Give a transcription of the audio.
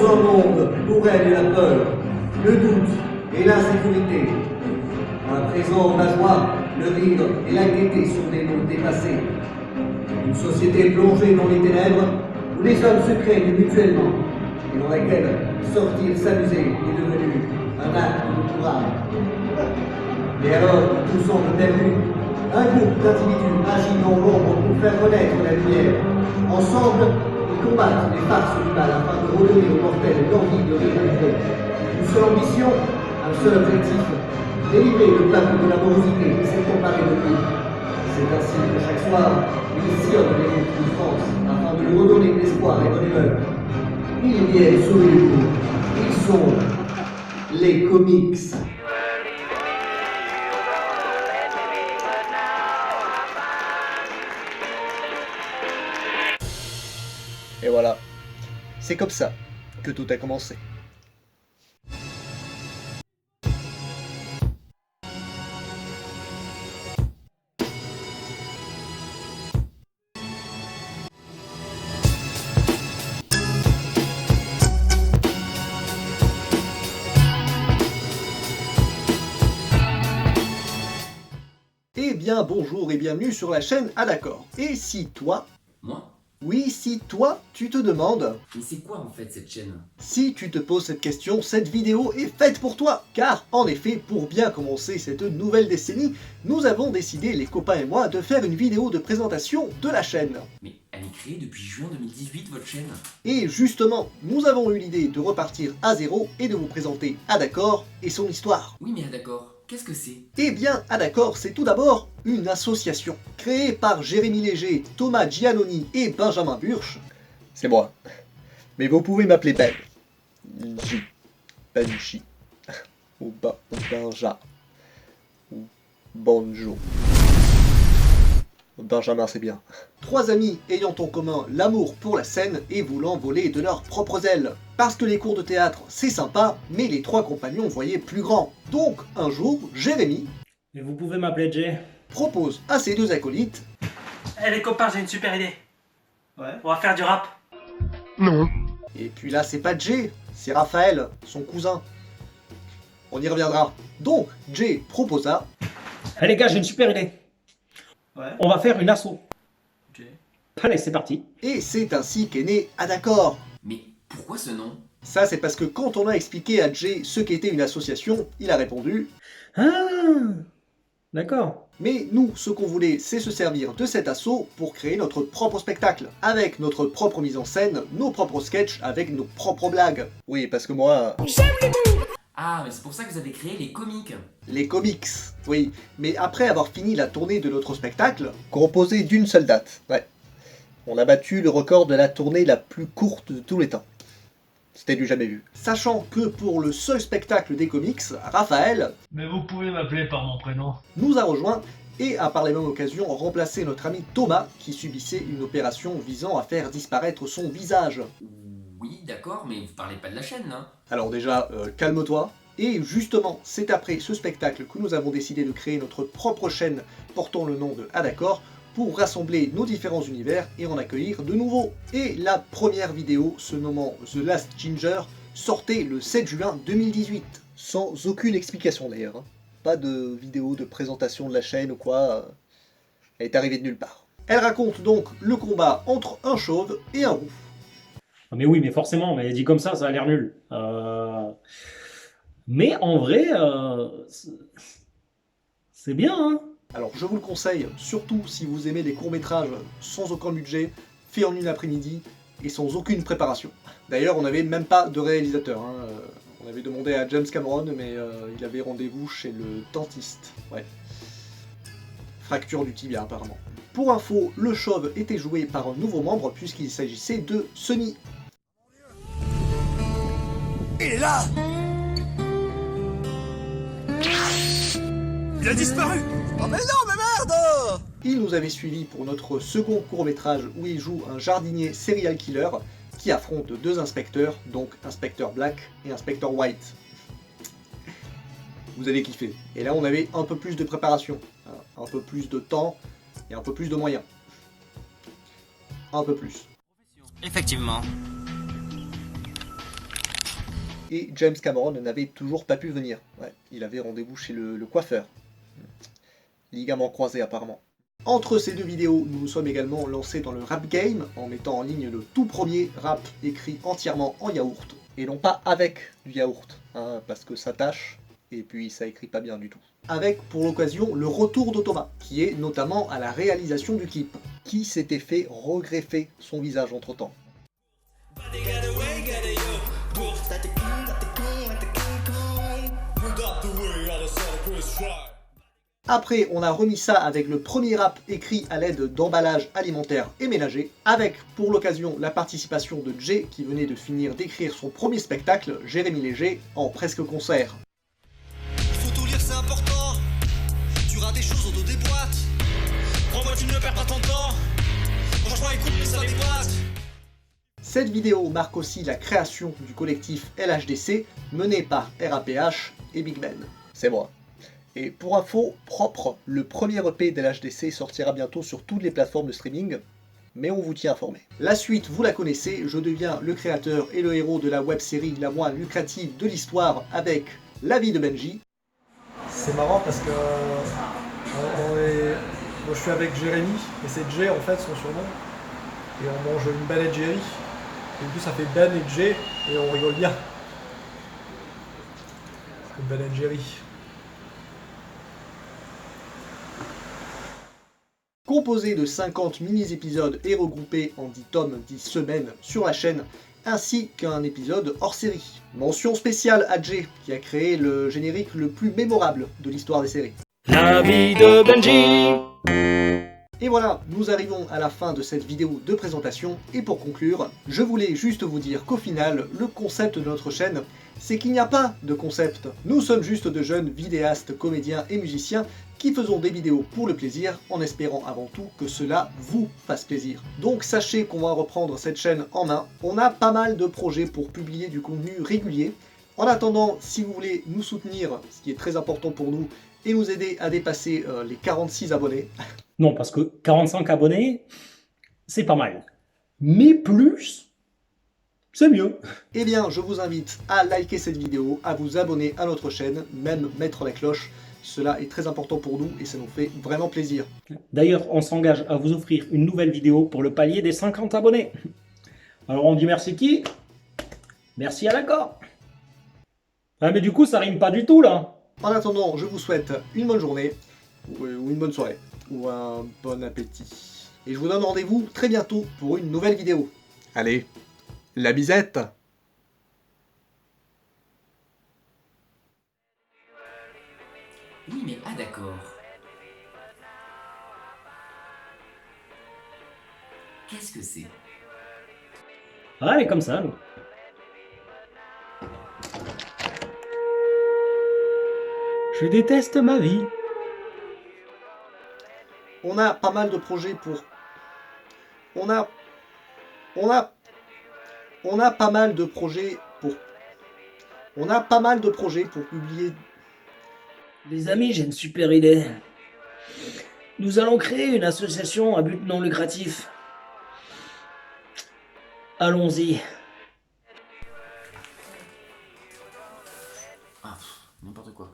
dans un monde pour elle et la peur, le doute et l'insécurité. À présent, la joie, le rire et la gaieté sont des mots dépassés. Une société plongée dans les ténèbres, où les hommes se craignent mutuellement, et dans laquelle sortir s'amuser est devenu un acte de courage. Mais alors que tout semble perdu, un groupe d'individus agit dans l'ombre pour faire renaître la lumière. Ensemble, ils combattent les farces du mal afin de redonner aux mortels l'envie de rire avec eux. Une seule ambition, un seul objectif, délivrer le peuple de la morosité qui s'est emparé de lui. C'est ainsi que chaque soir, ils sillonnent les routes de France afin de lui redonner de l'espoir et de l'humeur. Ils viennent sauver le jour. Ils sont les comics. Et voilà, c'est comme ça que tout a commencé. Eh bien bonjour et bienvenue sur la chaîne Adacor. Et si toi, Moi? oui si toi, tu te demandes, Mais c'est quoi en fait cette chaîne? si tu te poses cette question, cette vidéo est faite pour toi. Car en effet, pour bien commencer cette nouvelle décennie, nous avons décidé, les copains et moi, de faire une vidéo de présentation de la chaîne. Mais elle est créée depuis juin 2018 votre chaîne? Et justement, nous avons eu l'idée de repartir à zéro et de vous présenter Adacor et son histoire. Oui mais d'accord, qu'est-ce que c'est? Eh bien, Adacor, c'est tout d'abord une association créée par Jérémy Léger, Thomas Giannoni et Benjamin Burch. C'est moi. Mais vous pouvez m'appeler Ben. J. Benji. Ou Benja. Ou Bonjo. Benjamin, c'est bien. Trois amis ayant en commun l'amour pour la scène et voulant voler de leurs propres ailes. Parce que les cours de théâtre, c'est sympa, mais les trois compagnons voyaient plus grand. Donc, un jour, Jérémy Mais vous pouvez m'appeler Jay. propose à ses deux acolytes Eh les copains, j'ai une super idée. Ouais. On va faire du rap. et puis là, c'est pas Jay, c'est Raphaël, son cousin. On y reviendra. Donc, Jay proposa, Eh les gars, j'ai une super idée. Ouais. On va faire une asso. Ok. Allez, c'est parti. et c'est ainsi qu'est né Adacor. Mais pourquoi ce nom? Ça, c'est parce que quand on a expliqué à Jay ce qu'était une association, il a répondu Ah, d'accord. « Mais nous, ce qu'on voulait, c'est se servir de cet asso pour créer notre propre spectacle, avec notre propre mise en scène, nos propres sketchs, avec nos propres blagues. » Oui, parce que moi... Ah mais c'est pour ça que vous avez créé les comiques. Les comics, oui. Mais après avoir fini la tournée de notre spectacle, composé d'une seule date, ouais. On a battu le record de la tournée la plus courte de tous les temps. C'était du jamais vu. Sachant que pour le seul spectacle des comics, Raphaël Mais vous pouvez m'appeler par mon prénom. nous a rejoint et a par la même occasion remplacé notre ami Thomas qui subissait une opération visant à faire disparaître son visage. Oui d'accord, mais vous parlez pas de la chaîne là. Alors déjà, calme-toi. Et justement, c'est après ce spectacle que nous avons décidé de créer notre propre chaîne portant le nom de Adacor pour rassembler nos différents univers et en accueillir de nouveaux. Et la première vidéo, se nommant The Last Ginger, sortait le 7 juin 2018. Sans aucune explication d'ailleurs. Hein. Pas de vidéo de présentation de la chaîne ou quoi. Elle est arrivée de nulle part. Elle raconte donc le combat entre un chauve et un roux. Ah, mais oui, mais forcément, mais dit comme ça a l'air nul. Mais en vrai, c'est bien, hein. Alors je vous le conseille, surtout si vous aimez des courts-métrages sans aucun budget, faits en une après-midi et sans aucune préparation. D'ailleurs, on n'avait même pas de réalisateur. Hein. On avait demandé à James Cameron, mais il avait rendez-vous chez le dentiste. Ouais. Fracture du tibia, apparemment. Pour info, le chauve était joué par un nouveau membre puisqu'il s'agissait de Sonny. Il est là! Il a disparu! Oh mais non, mais merde! Il nous avait suivi pour notre second court-métrage où il joue un jardinier serial killer qui affronte deux inspecteurs, donc Inspecteur Black et Inspecteur White. Vous allez kiffer. Et là on avait un peu plus de préparation, un peu plus de temps et un peu plus de moyens. Un peu plus. Effectivement. et James Cameron n'avait toujours pas pu venir. Ouais, il avait rendez-vous chez le coiffeur. Ligament croisé apparemment. Entre ces deux vidéos, nous nous sommes également lancés dans le rap game en mettant en ligne le tout premier rap écrit entièrement en yaourt, et non pas avec du yaourt, hein, parce que ça tâche, et puis ça écrit pas bien du tout. Avec pour l'occasion le retour de Thomas, qui est notamment à la réalisation du clip, qui s'était fait regreffer son visage entre temps. Après, on a remis ça avec le premier rap écrit à l'aide d'emballages alimentaires et ménagers, avec pour l'occasion la participation de Jay qui venait de finir d'écrire son premier spectacle, Jérémy Léger, en presque concert. Il faut tout lire, c'est important. Tu rates des choses, on te déboîte. Crois-moi, tu ne perds pas ton temps. Franchement, écoute, mais ça déboîte. Cette vidéo marque aussi la création du collectif LHDC, mené par RAPH et Big Ben. C'est moi. Et pour info propre, le premier EP d'LHDC sortira bientôt sur toutes les plateformes de streaming, mais on vous tient informé. La suite, vous la connaissez, je deviens le créateur et le héros de la web-série la moins lucrative de l'histoire avec La vie de Benji. C'est marrant parce que moi je suis avec Jérémy et c'est Jay en fait son surnom. Et on mange une Ben et Jerry. Et du coup ça fait Ben et Jay et on rigole bien. Ben et Jerry. Composé de 50 mini-épisodes et regroupé en 10 tomes, 10 semaines sur la chaîne, ainsi qu'un épisode hors série. Mention spéciale à Jay, qui a créé le générique le plus mémorable de l'histoire des séries. La vie de Benji. Et voilà, nous arrivons à la fin de cette vidéo de présentation, et pour conclure, je voulais juste vous dire qu'au final, le concept de notre chaîne, c'est qu'il n'y a pas de concept. Nous sommes juste de jeunes vidéastes, comédiens et musiciens qui faisons des vidéos pour le plaisir, en espérant avant tout que cela vous fasse plaisir. Donc sachez qu'on va reprendre cette chaîne en main, on a pas mal de projets pour publier du contenu régulier. En attendant, si vous voulez nous soutenir, ce qui est très important pour nous, et nous aider à dépasser les 46 abonnés. Non, parce que 45 abonnés, c'est pas mal. Mais plus, c'est mieux. Eh bien, je vous invite à liker cette vidéo, à vous abonner à notre chaîne, même mettre la cloche. Cela est très important pour nous et ça nous fait vraiment plaisir. D'ailleurs, on s'engage à vous offrir une nouvelle vidéo pour le palier des 50 abonnés. Alors on dit merci qui? Merci à l'accord. Ah mais du coup, ça rime pas du tout là. En attendant, je vous souhaite une bonne journée, ou une bonne soirée, ou un bon appétit. Et je vous donne rendez-vous très bientôt pour une nouvelle vidéo. Allez, la bisette! Oui, mais ah d'accord. Qu'est-ce que c'est? Ah, elle est comme ça, nous. Je déteste ma vie. On a pas mal de projets pour... On a pas mal de projets pour publier... Les amis, j'ai une super idée. Nous allons créer une association à but non lucratif. Allons-y. Ah, n'importe quoi.